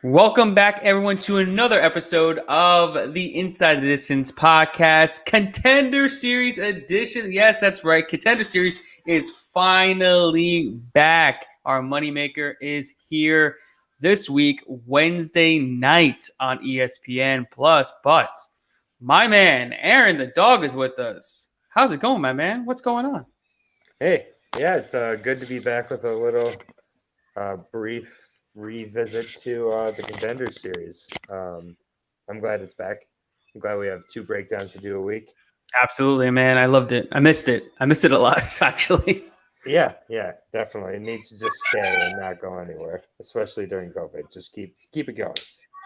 Welcome back, everyone, to another episode of the Inside the Distance podcast, Contender Series edition. Yes, that's right. Contender Series is finally back. Our moneymaker is here this week, Wednesday night on ESPN Plus. But my man, Aaron, the dog, is with us. How's it going, my man? What's going on? Hey, yeah, it's good to be back with a little brief revisit to the Contender Series. I'm glad it's back. I'm glad we have two breakdowns to do a week. Absolutely, man. I loved it. I missed it. I missed it a lot, actually. Yeah, definitely. It needs to just stay and not go anywhere, especially during COVID. Just keep it going.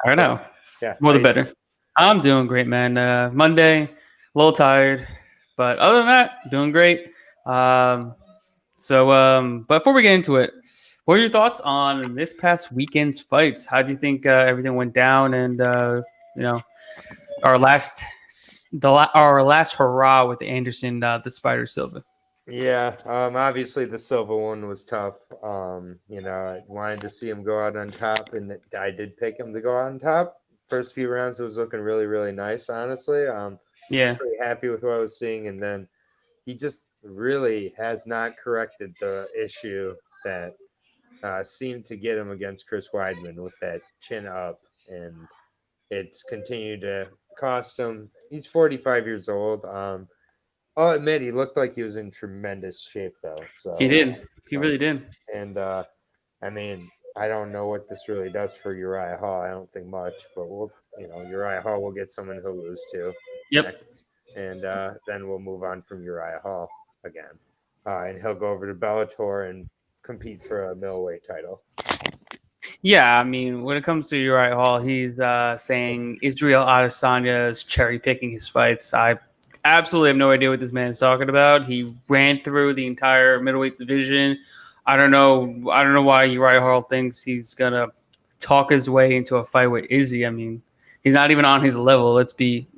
I know. Yeah. More the better. I'm doing great, man. Monday, a little tired, but other than that, doing great. But before we get into it, what are your thoughts on this past weekend's fights? How do you think everything went down? And our last hurrah with Anderson, the Spider Silva. Yeah, obviously the Silva one was tough. I wanted to see him go out on top, and I did pick him to go out on top. First few rounds, it was looking really, really nice, honestly. I was pretty happy with what I was seeing, and then he just really has not corrected the issue that seemed to get him against Chris Weidman with that chin up, and it's continued to cost him. He's 45 years old. I'll admit he looked like he was in tremendous shape, though. So He did. He really did. And I mean, I don't know what this really does for Uriah Hall. I don't think much, but Uriah Hall will get someone he'll lose to. Yep. Next. And then we'll move on from Uriah Hall again, and he'll go over to Bellator and compete for a middleweight title. Yeah, I mean, when it comes to Uriah Hall, he's saying Israel Adesanya is cherry picking his fights. I absolutely have no idea what this man is talking about. He ran through the entire middleweight division. I don't know why Uriah Hall thinks he's gonna talk his way into a fight with Izzy. I mean, he's not even on his level. Let's be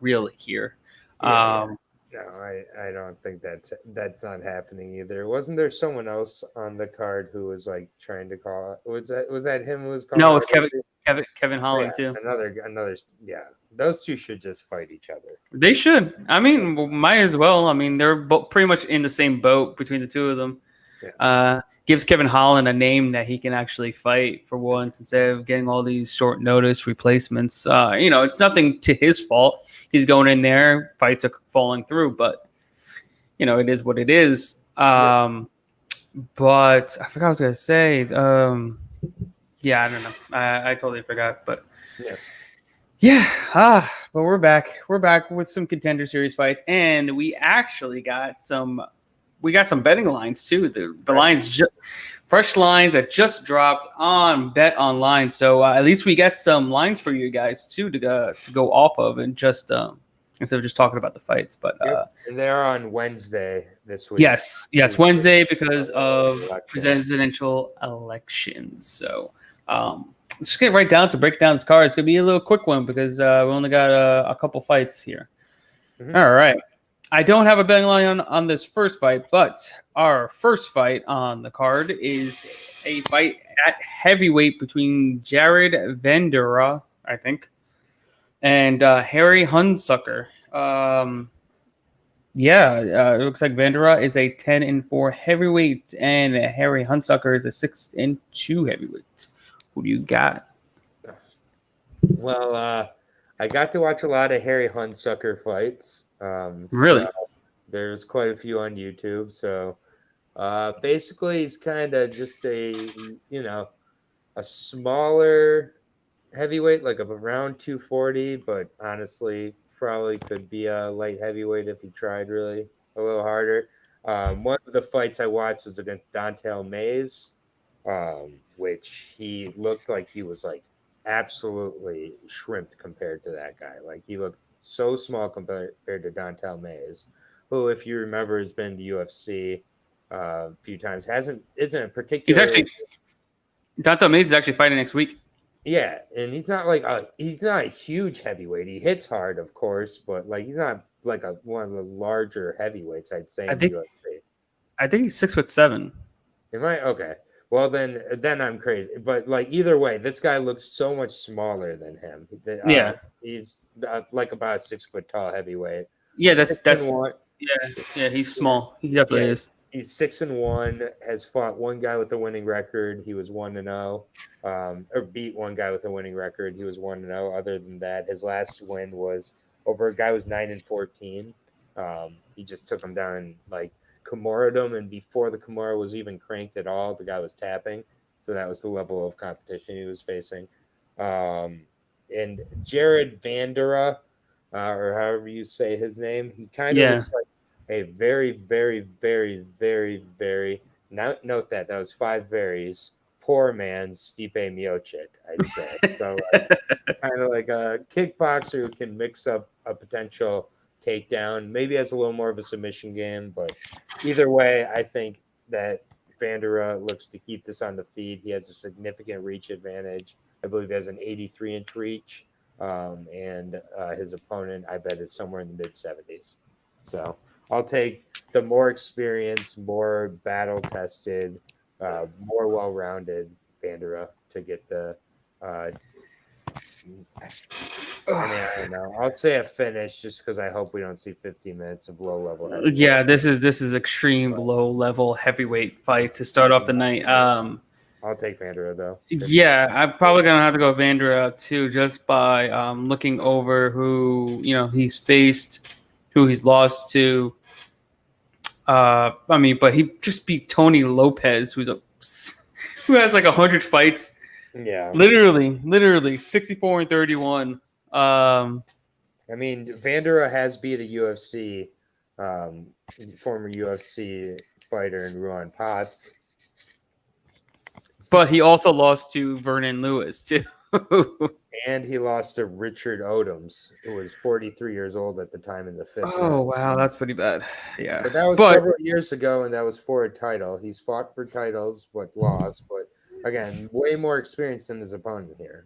real here. No, I don't think that's not happening either. Wasn't there someone else on the card who was like trying to call it? Was that him who was calling? No, it's Kevin Holland too. Another. Yeah, those two should just fight each other. They should. I mean, might as well. I mean, they're pretty much in the same boat between the two of them. Yeah. Gives Kevin Holland a name that he can actually fight for once instead of getting all these short notice replacements. It's nothing to his fault. He's going in there, fights are falling through, but it is what it is. But I forgot what I was gonna say. I don't know. I totally forgot. But but we're back. We're back with some Contender Series fights, and we actually got some. We got some betting lines too. The lines, fresh lines that just dropped on Bet Online. So at least we got some lines for you guys too to go off of, and just instead of just talking about the fights. But and they're on Wednesday this week. Yes, Wednesday because of presidential elections. So let's just get right down to break down this card. It's gonna be a little quick one because we only got a couple fights here. Mm-hmm. All right. I don't have a betting line on this first fight, but our first fight on the card is a fight at heavyweight between Jared Vanderaa, I think, and Harry Hunsucker. It looks like Vanderaa is a 10-4 heavyweight, and Harry Hunsucker is a 6-2 heavyweight. Who do you got? Well, I got to watch a lot of Harry Hunsucker fights. Really? So there's quite a few on YouTube. So basically, he's kind of just a smaller heavyweight, like of around 240, but honestly, probably could be a light heavyweight if he tried really a little harder. One of the fights I watched was against Dontel Mays, which he looked like he was like absolutely shrimped compared to that guy. Like he looked so small compared to Dontel Mays, who, if you remember, has been to UFC a few times. Isn't a particular. Dontel Mays is actually fighting next week. Yeah, and he's not a huge heavyweight. He hits hard, of course, but like he's not like one of the larger heavyweights, I'd say. I think he's 6'7". Am I okay? Well, then I'm crazy. But like either way, this guy looks so much smaller than him. Yeah. He's like about a 6 foot tall heavyweight. Yeah, Six and that's one. yeah, he's small. He definitely Yeah, is. he's 6-1. Has fought one guy with a winning record. He was 1-0. Or beat one guy with a winning record. He was 1-0. Other than that, his last win was over a guy who was 9-14. He just took him down like Kimura'd him, and before the Kimura was even cranked at all, the guy was tapping. So that was the level of competition he was facing. And Jared Vandera, or however you say his name, he kind of Yeah. looks like a very, very, very, very, very note that was 5 varies. Poor man's Stipe Miocic, I'd say. So kind of like a kickboxer who can mix up a potential takedown, maybe has a little more of a submission game, but either way, I think that Vandera looks to keep this on the feet. He has a significant reach advantage. I believe he has an 83-inch reach, and his opponent, I bet, is somewhere in the mid 70s. So I'll take the more experienced, more battle tested, more well rounded Vandera to get the. I don't know. I'll say a finish just because I hope we don't see 15 minutes of low level heavyweight. Yeah, this is extreme low level heavyweight fight to start off the night. I'll take Vandera though. Yeah, I'm probably gonna have to go Vandera too, just by looking over who he's faced, who he's lost to. I mean, but he just beat Tony Lopez, who has like 100 fights. Yeah, literally 64-31. I mean, Vandera has beat a UFC, former UFC fighter in Ruan Potts. But he also lost to Vernon Lewis too. And he lost to Richard Odoms, who was 43 years old at the time in the 5th Oh round. wow, that's pretty bad. Yeah, But that was several years ago, and that was for a title. He's fought for titles, but lost. But again, way more experience than his opponent here.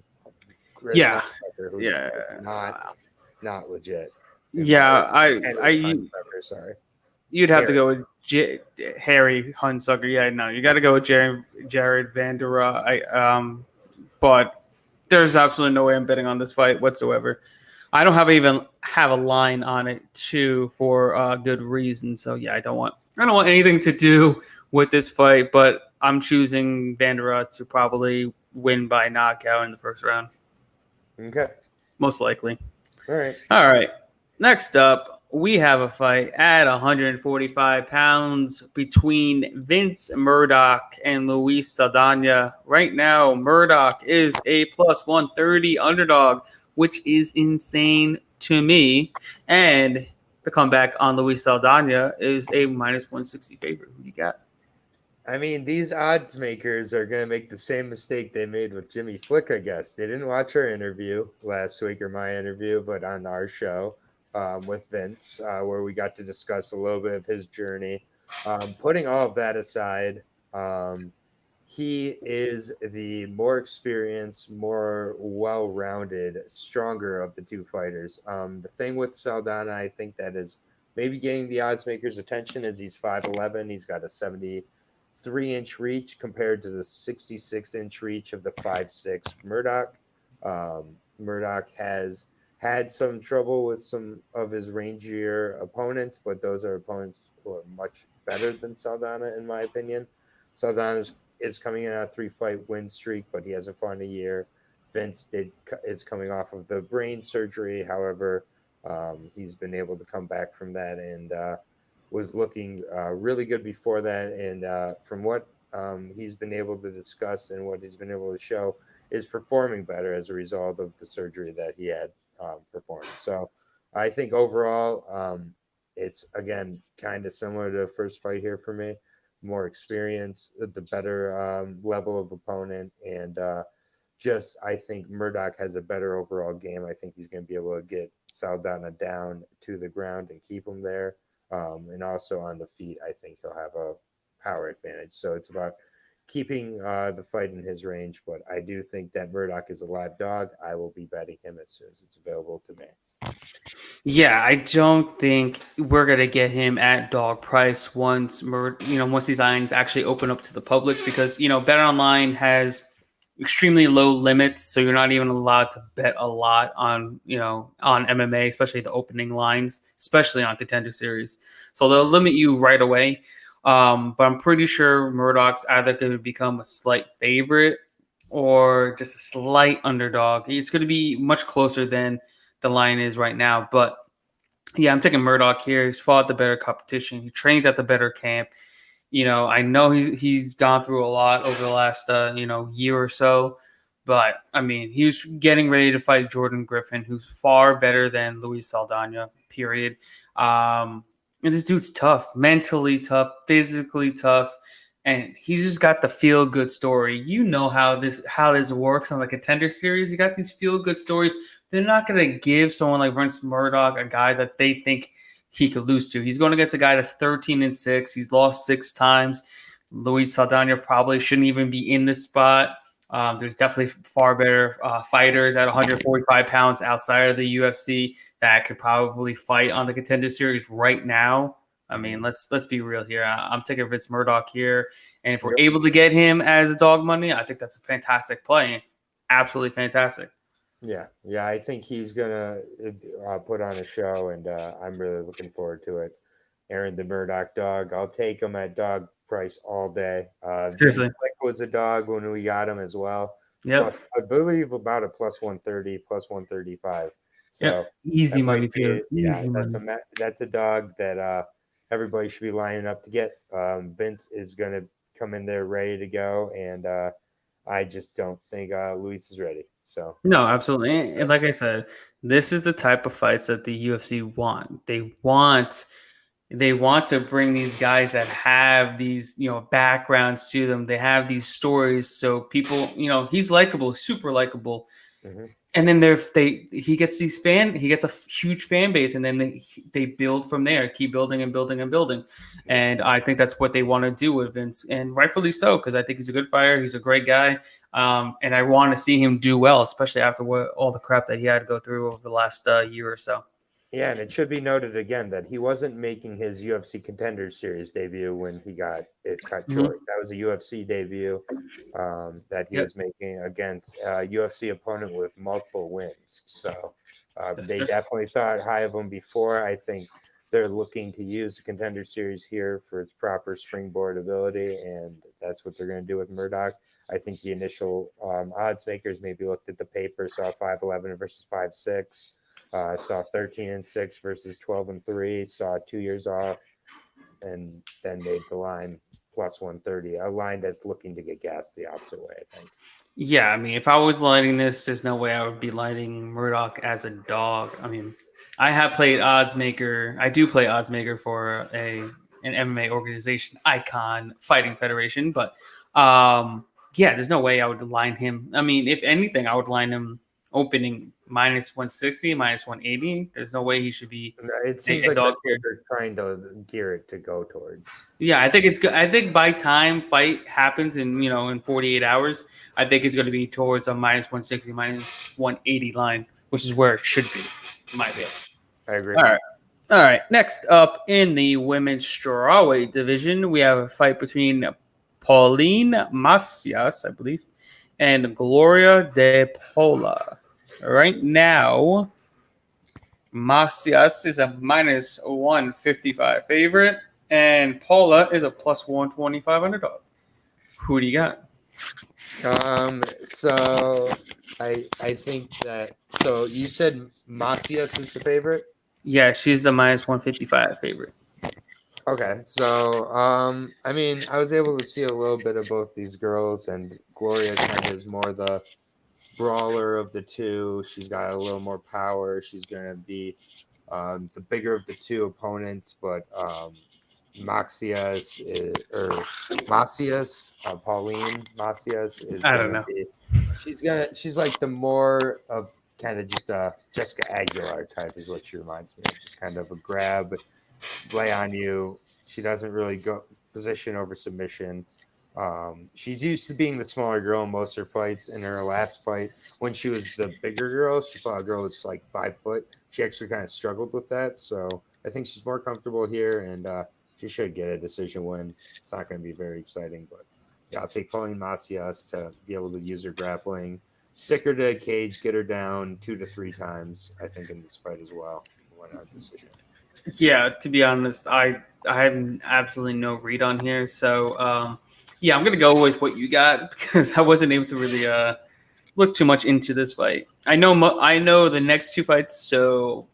Chris Linebacker, who's not legit. Sorry. You'd have to go with Harry Hunsucker. Yeah, no, you got to go with Jared Vandera. But there's absolutely no way I'm betting on this fight whatsoever. I don't even have a line on it too for good reason. So yeah, I don't want anything to do with this fight, but I'm choosing Vandera to probably win by knockout in the first round. Okay. Most likely. All right. Next up, we have a fight at 145 pounds between Vince Murdoch and Luis Saldana. Right now, Murdoch is a plus 130 underdog, which is insane to me. And the comeback on Luis Saldana is a minus 160 favorite. Who do you got? I mean, these odds makers are going to make the same mistake they made with Jimmy Flick, I guess. They didn't watch our interview last week, or my interview, but on our show with Vince, where we got to discuss a little bit of his journey. Putting all of that aside, he is the more experienced, more well-rounded, stronger of the two fighters. The thing with Saldana, I think that is maybe getting the odds makers' attention is he's 5'11". He's got a 73-inch reach compared to the 66-inch reach of the 5'6" Murdoch. Murdoch has had some trouble with some of his rangier opponents, but those are opponents who are much better than Saldana, in my opinion. Saldana is coming in on a 3-fight win streak, but he hasn't fought in a year. Vince is coming off of the brain surgery. However, he's been able to come back from that and was looking really good before that. And from what he's been able to discuss and what he's been able to show, is performing better as a result of the surgery that he had performed. So I think overall, it's, again, kind of similar to the first fight here for me. More experience, the better level of opponent, and I think Murdoch has a better overall game. I think he's going to be able to get Saldana down to the ground and keep him there. And also on the feet, I think he'll have a power advantage. So it's about keeping the fight in his range. But I do think that Murdoch is a live dog. I will be betting him as soon as it's available to me. Yeah, I don't think we're gonna get him at dog price once these lines actually open up to the public because Bet Online has extremely low limits, so you're not even allowed to bet a lot on MMA, especially the opening lines, especially on Contender Series. So they'll limit you right away. But I'm pretty sure Murdoch's either going to become a slight favorite or just a slight underdog. It's going to be much closer than the line is right now. But yeah, I'm taking Murdoch here. He's fought the better competition. He trains at the better camp. I know he's gone through a lot over the last year or so, but I mean, he was getting ready to fight Jordan Griffin, who's far better than Luis Saldana. Period. And this dude's tough, mentally tough, physically tough, and he's just got the feel good story. You know how this works on the Contender Series. You got these feel good stories. They're not going to give someone like Vince Murdoch a guy that they think he could lose to. He's going against a guy that's 13-6. He's lost 6 times. Luis Saldana probably shouldn't even be in this spot. There's definitely far better fighters at 145 pounds outside of the UFC that could probably fight on the Contender Series right now. I mean, let's be real here. I'm taking Vince Murdoch here, and if we're Yep. able to get him as a dog money, I think that's a fantastic play. Absolutely fantastic. Yeah, I think he's gonna put on a show, and I'm really looking forward to it. Aaron the Murdoch dog, I'll take him at dog price all day. Jim Seriously. Flick was a dog when we got him as well. Yep. Plus, I believe about a plus 130, plus 135. Yep. So Easy that might money be, too. yeah, Easy money. that's a dog that everybody should be lining up to get. Vince is gonna come in there ready to go, and I just don't think Luis is ready. So No, absolutely. And like I said, this is the type of fights that the UFC want. They want to bring these guys that have these, backgrounds to them. They have these stories. So people, he's likable, super likable. mhm. And then he gets he gets a huge fan base, and then they build from there, keep building and building and building. Yeah. And I think that's what they want to do with Vince, and rightfully so, because I think he's a good fighter, he's a great guy, and I want to see him do well, especially after all the crap that he had to go through over the last year or so. Yeah, and it should be noted again that he wasn't making his UFC Contender Series debut when he got it cut Mhm. short. That was a UFC debut that he Yep. was making against a UFC opponent with multiple wins. So Yes, they sir. definitely thought high of him before. I think they're looking to use the Contender Series here for its proper springboard ability, and that's what they're going to do with Murdoch. I think the initial odds makers maybe looked at the paper, saw 5'11 versus 5'6. Saw 13-6 versus 12-3. Saw 2 years off, and then made the line plus 130. A line that's looking to get gassed the opposite way, I think. Yeah, I mean, if I was lighting this, there's no way I would be lighting Murdoch as a dog. I mean, I have played odds maker. I do play odds maker for an MMA organization, Icon Fighting Federation, but yeah, there's no way I would line him. I mean, if anything, I would line him opening minus 160, minus 180. There's no way he should be It a, seems a like dog that's what here. they're trying to gear it to go towards. Yeah, I think it's good. I think by time fight happens in 48 hours, I think it's going to be towards a minus 160, minus 180 line, which is where it should be, in my opinion. I agree. All right. All right. Next up in the women's strawweight division, we have a fight between Pauline Macias, I believe, and Gloria De Pola. Right now, Macias is a minus 155 favorite, and Paula is a plus 125 underdog. Who do you got? So I think that so you said Macias is the favorite. Yeah, she's a minus 155 favorite. Okay, so I mean, I was able to see a little bit of both these girls, and Gloria kind of is more the brawler of the two. She's got a little more power. She's gonna be the bigger of the two opponents, but Macias is, or Macias, Pauline Macias is I don't gonna know. be. She's like the more of kind of just a Jessica Aguilar type is what she reminds me of. Just kind of a grab, lay on you. She doesn't really go position over submission. She's used to being the smaller girl in most of her fights. In her last fight, when she was the bigger girl, she fought a girl that's like 5 foot. She actually kind of struggled with that. So I think she's more comfortable here, and she should get a decision win. It's not going to be very exciting, but yeah, I'll take Pauline Macias to be able to use her grappling, stick her to a cage, get her down 2 to 3 times. I think in this fight as well, win a decision. Yeah, to be honest, I have absolutely no read on here. So yeah, I'm gonna go with what you got because I wasn't able to really look too much into this fight. I know the next two fights, so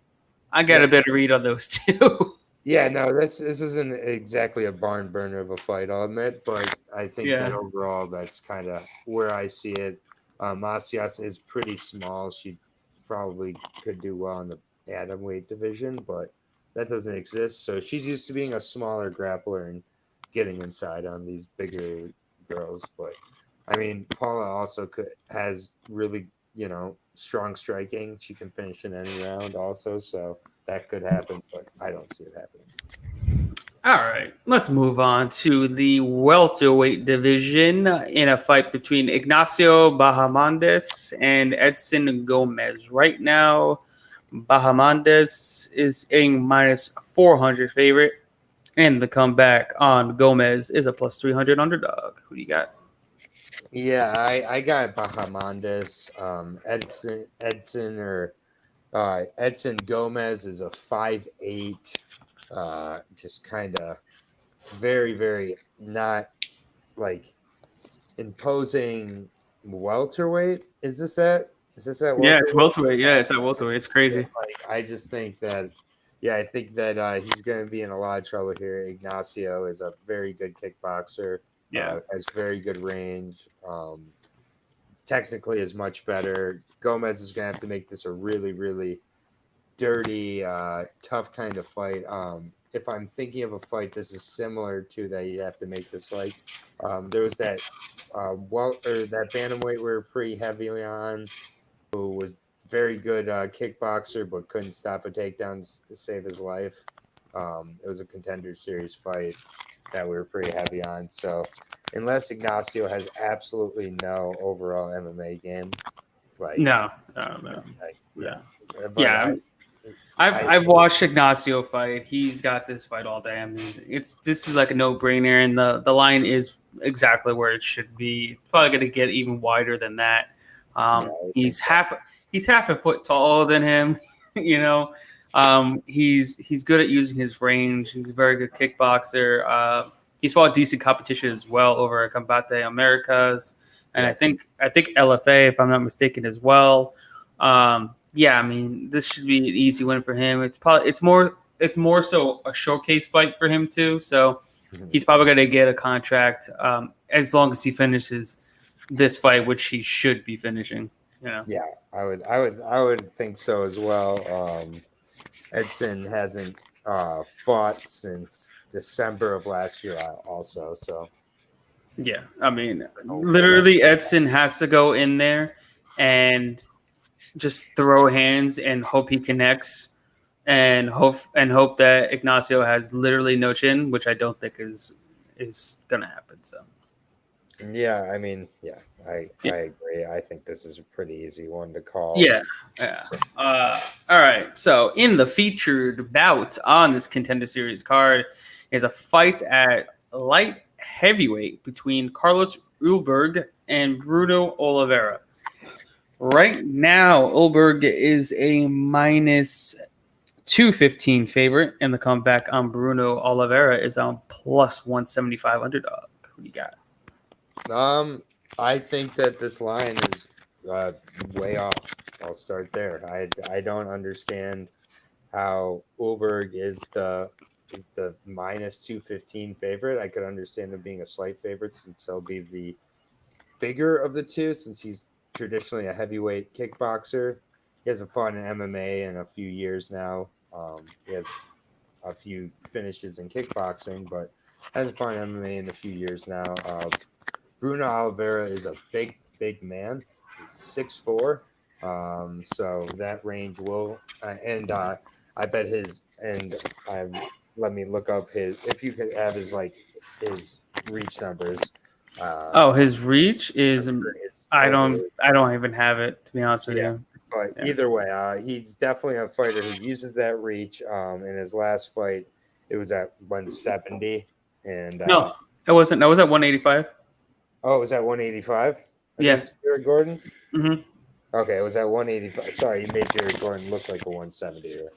I got a better read on those two. Yeah, no, this isn't exactly a barn burner of a fight, I'll admit, but I think that overall that's kind of where I see it. Macias is pretty small. She probably could do well in the atomweight division, but that doesn't exist. So she's used to being a smaller grappler and getting inside on these bigger girls. But I mean, Paula also has really, strong striking. She can finish in any round also. So that could happen, but I don't see it happening. All right, let's move on to the welterweight division in a fight between Ignacio Bahamondes and Edson Gomez. Right now, Bahamondes is a minus 400 favorite, and the comeback on Gomez is a plus 300 underdog. Who do you got? Yeah, I got Bahamondes. Edson Gomez is a 5'8", just kind of very, very not like imposing welterweight. Is this at welterweight? Yeah, it's welterweight. Yeah, it's at welterweight. It's crazy. I just think that, I think that he's going to be in a lot of trouble here. Ignacio is a very good kickboxer. Yeah, has very good range. Technically is much better. Gomez is going to have to make this a really, really dirty, tough kind of fight. If I'm thinking of a fight, this is similar to that you have to make this like. There was that that bantamweight we were pretty heavily on, who was very good kickboxer but couldn't stop a takedown to save his life. It was a Contender Series fight that we were pretty heavy on. So unless Ignacio has absolutely no overall MMA game, no. yeah. I've watched Ignacio fight. He's got this fight all day. I mean, this is like a no-brainer, and the line is exactly where it should be. It's probably going to get even wider than that. He's half a foot taller than him. He's good at using his range. He's a very good kickboxer. He's fought decent competition as well over at Combate Americas, and I think LFA, if I'm not mistaken, as well. Yeah, I mean, this should be an easy win for him. It's more so a showcase fight for him too. So he's probably going to get a contract as long as he finishes this fight, which he should be finishing. Yeah, I would think so as well. Edson hasn't fought since December of last year, also. So yeah, I mean, literally, Edson has to go in there and just throw hands and hope he connects, and hope that Ignacio has literally no chin, which I don't think is gonna happen. So yeah, I mean, I agree. I think this is a pretty easy one to call. Yeah. All right. So in the featured bout on this Contender Series card is a fight at light heavyweight between Carlos Ulberg and Bruno Oliveira. Right now, Ulberg is a minus 215 favorite, and the comeback on Bruno Oliveira is on plus 175 underdog. Who do you got? I think that this line is way off. I'll start there. I don't understand how Ulberg is the minus 215 favorite. I could understand him being a slight favorite since he'll be the bigger of the two, since he's traditionally a heavyweight kickboxer. He hasn't fought in MMA in a few years now. He has a few finishes in kickboxing, but hasn't fought in MMA in a few years now. Bruno Oliveira is a big man. He's 6'4", so that range will. I bet his let me look up his. If you could have his reach numbers. His reach is I don't even have it, to be honest with you. But either way, he's definitely a fighter who uses that reach. In his last fight, it was at 170, and no, it wasn't. That was at 185. Oh, it was at 185 Yeah. against Jared Gordon. Mm-hmm. Okay, it was at 185. Sorry, you made Jared Gordon look like a 170.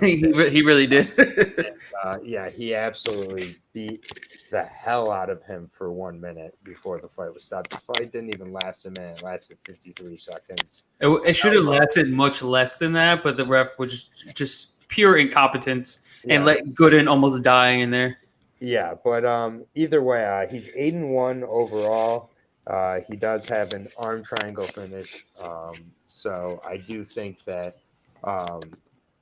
He really did. And, he absolutely beat the hell out of him for 1 minute before the fight was stopped. The fight didn't even last a minute; it lasted 53 seconds. It should have lasted much less than that, but the ref was just pure incompetence and let Gooden almost die in there. Yeah, but either way, he's 8-1 overall. He does have an arm triangle finish, so I do think that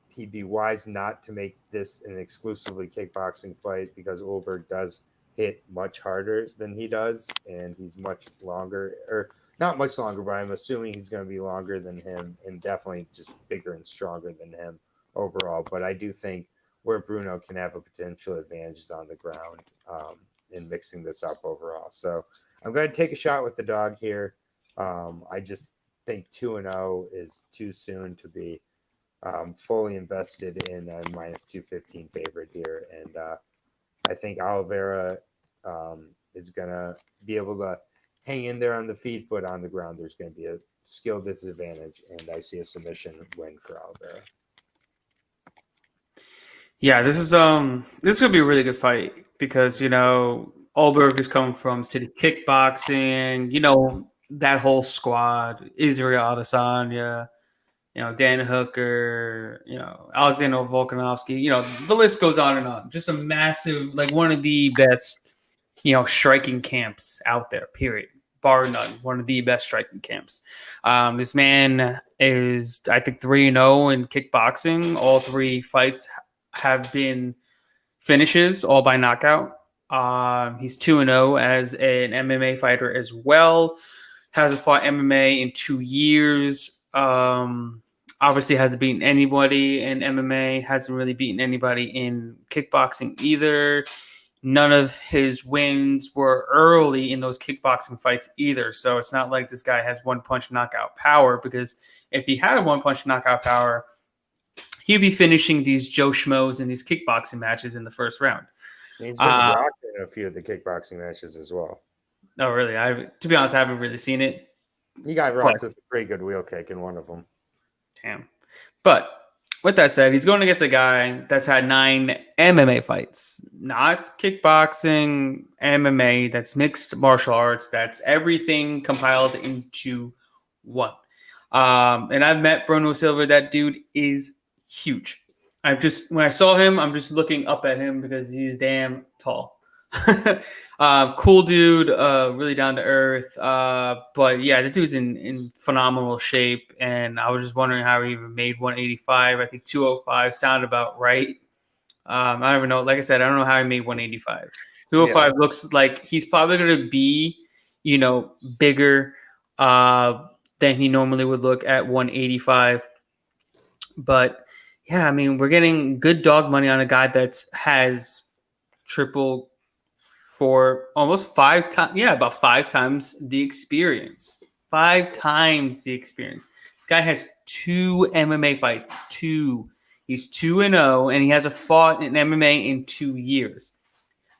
he'd be wise not to make this an exclusively kickboxing fight because Ulberg does hit much harder than he does, and he's much longer, or not much longer, but I'm assuming he's going to be longer than him and definitely just bigger and stronger than him overall. But I do think where Bruno can have a potential advantage is on the ground in mixing this up overall. So I'm going to take a shot with the dog here. I just think 2-0 is too soon to be fully invested in a minus 215 favorite here. And I think Oliveira is going to be able to hang in there on the feet, but on the ground there's going to be a skill disadvantage, and I see a submission win for Oliveira. Yeah, this is gonna be a really good fight because Ulberg is coming from city kickboxing. That whole squad: Israel Adesanya, Dan Hooker, Alexander Volkanovski. The list goes on and on. Just a massive, one of the best, striking camps out there. Period. Bar none. One of the best striking camps. This man is, I think, 3-0 in kickboxing. All 3 fights have been finishes, all by knockout. He's 2-0 as an MMA fighter as well. Hasn't fought MMA in 2 years. Obviously hasn't beaten anybody in MMA. Hasn't really beaten anybody in kickboxing either. None of his wins were early in those kickboxing fights either. So it's not like this guy has one-punch knockout power, because if he had a one-punch knockout power, he'd be finishing these Joe Schmoes in these kickboxing matches in the first round. He's been rocked in a few of the kickboxing matches as well. Oh, really? To be honest, I haven't really seen it. He got rocked with a pretty good wheel kick in one of them. Damn. But with that said, he's going against a guy that's had 9 MMA fights. Not kickboxing, MMA, that's mixed martial arts, that's everything compiled into one. And I've met Bruno Silva. That dude is huge. When I saw him, I'm just looking up at him because he's damn tall. Cool dude, really down to earth. But yeah, the dude's in phenomenal shape, and I was just wondering how he even made 185. I think 205 sounded about right. I don't even know. Like I said, I don't know how he made 185. 205 looks like he's probably going to be, bigger than he normally would look at 185. But yeah, I mean, we're getting good dog money on a guy that has triple for almost 5 times. Yeah, about 5 times the experience. 5 times the experience. This guy has 2 MMA fights. 2. He's 2-0, and he hasn't fought in MMA in 2 years.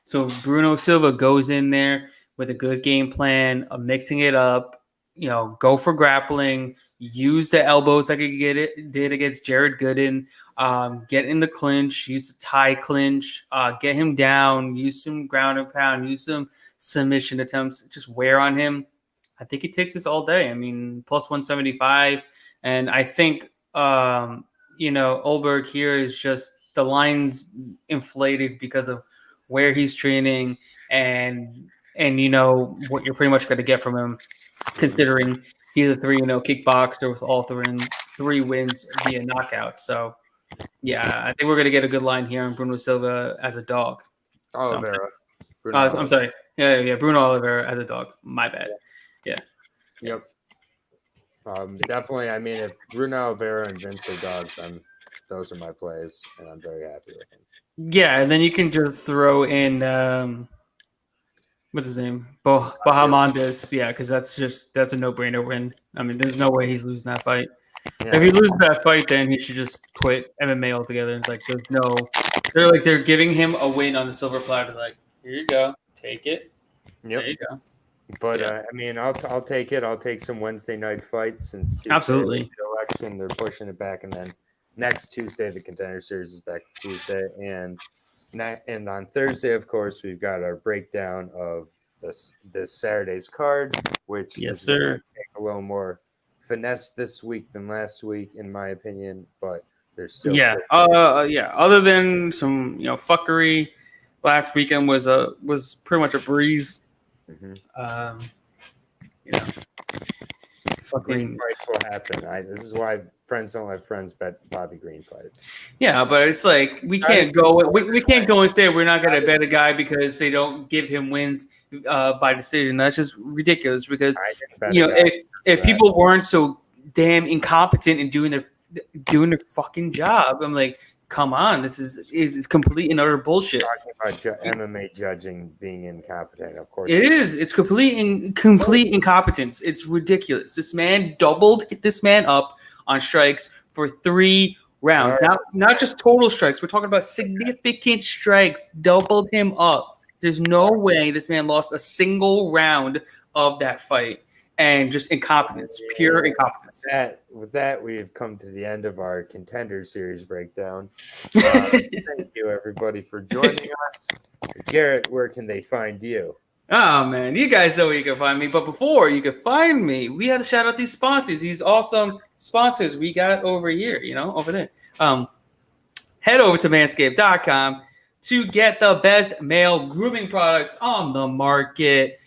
So Bruno Silva goes in there with a good game plan of mixing it up. Go for grappling. Use the elbows like he did against Jared Gooden. Get in the clinch. Use the tie clinch. Get him down. Use some ground and pound. Use some submission attempts. Just wear on him. I think he takes this all day. I mean, plus 175. And I think, Ulberg here is just the line's inflated because of where he's training and what you're pretty much going to get from him, considering he's a 3-0 kickboxer with all 3 wins via knockout. So, yeah, I think we're going to get a good line here on Bruno Silva as a dog. Oliveira. I'm sorry. Yeah, Bruno Oliveira as a dog. My bad. Yeah. Yep. Definitely. I mean, if Bruno Oliveira and Vince are dogs, those are my plays, and I'm very happy with them. Yeah, and then you can just throw in What's his name? Bahamondes. Yeah, because that's a no-brainer win. I mean, there's no way he's losing that fight. Yeah. If he loses that fight, then he should just quit MMA altogether. It's like they're giving him a win on the silver platter. Like, here you go, take it. Yep. There you go. But I mean, I'll take it. I'll take some Wednesday night fights since Tuesday Absolutely. the election. They're pushing it back, and then next Tuesday the Contender Series is back to Tuesday, and on Thursday, of course, we've got our breakdown of this Saturday's card, which Yes, is sir. a little more finesse this week than last week, in my opinion. But there's still Other than some fuckery, last weekend was pretty much a breeze. Mm-hmm. Fucking fights will happen. This is why friends don't let friends bet Bobby Green fights. Yeah, but it's like we can't go and say we're not gonna bet a guy because they don't give him wins by decision. That's just ridiculous. Because if people weren't so damn incompetent in doing their fucking job, I'm like, come on, it's complete and utter bullshit. Talking about MMA judging being incompetent, of course. It is. It's complete incompetence. It's ridiculous. This man doubled this man up on strikes for 3 rounds. Not just total strikes. We're talking about significant strikes. Doubled him up. There's no way this man lost a single round of that fight. And just incompetence, pure incompetence. With that, we have come to the end of our Contender Series breakdown. Thank you, everybody, for joining us. Garrett, where can they find you? Oh, man, you guys know where you can find me. But before you can find me, we had to shout out these sponsors. These awesome sponsors we got over here, over there. Head over to manscaped.com to get the best male grooming products on the market.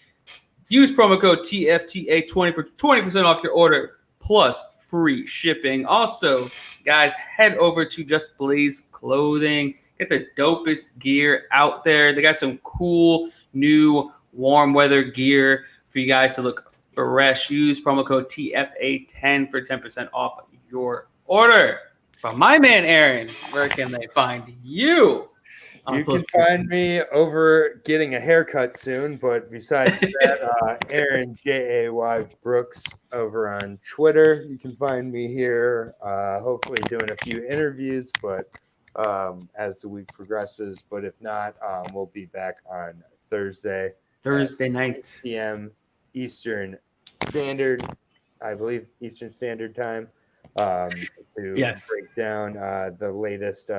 Use promo code TFTA20 for 20% off your order plus free shipping. Also, guys, head over to Just Blaze Clothing. Get the dopest gear out there. They got some cool new warm weather gear for you guys to look fresh. Use promo code TFA10 for 10% off your order. From my man Aaron, where can they find you? You can find me over getting a haircut soon, but besides that, Aaron Jay Brooks over on Twitter. You can find me here, hopefully doing a few interviews, but as the week progresses. But if not, we'll be back on Thursday night, p.m. Eastern Standard, I believe Eastern Standard Time, to break down the latest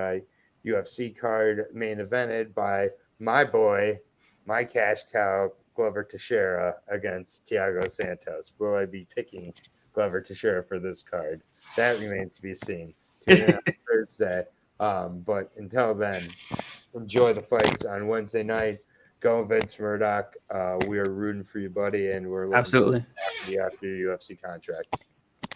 UFC card main evented by my boy, my cash cow, Glover Teixeira against Thiago Santos. Will I be picking Glover Teixeira for this card? That remains to be seen. Tune in on Thursday. But until then, enjoy the fights on Wednesday night. Go Vince Murdoch. We are rooting for you, buddy, and we're absolutely after your UFC contract.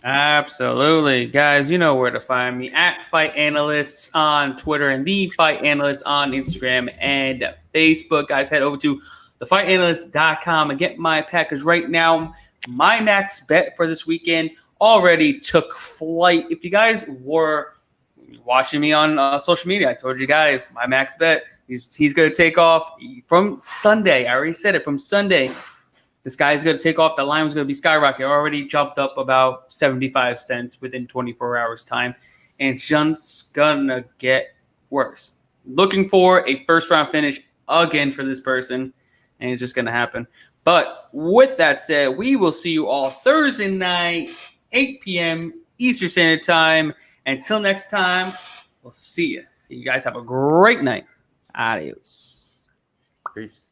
Absolutely. Guys, you know where to find me at Fight Analysts on Twitter and The Fight Analysts on Instagram and Facebook. Guys, head over to thefightanalyst.com and get my package right now. My max bet for this weekend already took flight. If you guys were watching me on social media, I told you guys my max bet. He's going to take off from Sunday. I already said it, from Sunday. This guy's going to take off. The line was going to be skyrocket. Already jumped up about 75 cents within 24 hours time. And it's just going to get worse. Looking for a first-round finish again for this person. And it's just going to happen. But with that said, we will see you all Thursday night, 8 p.m. Eastern Standard Time. Until next time, we'll see you. You guys have a great night. Adios. Peace.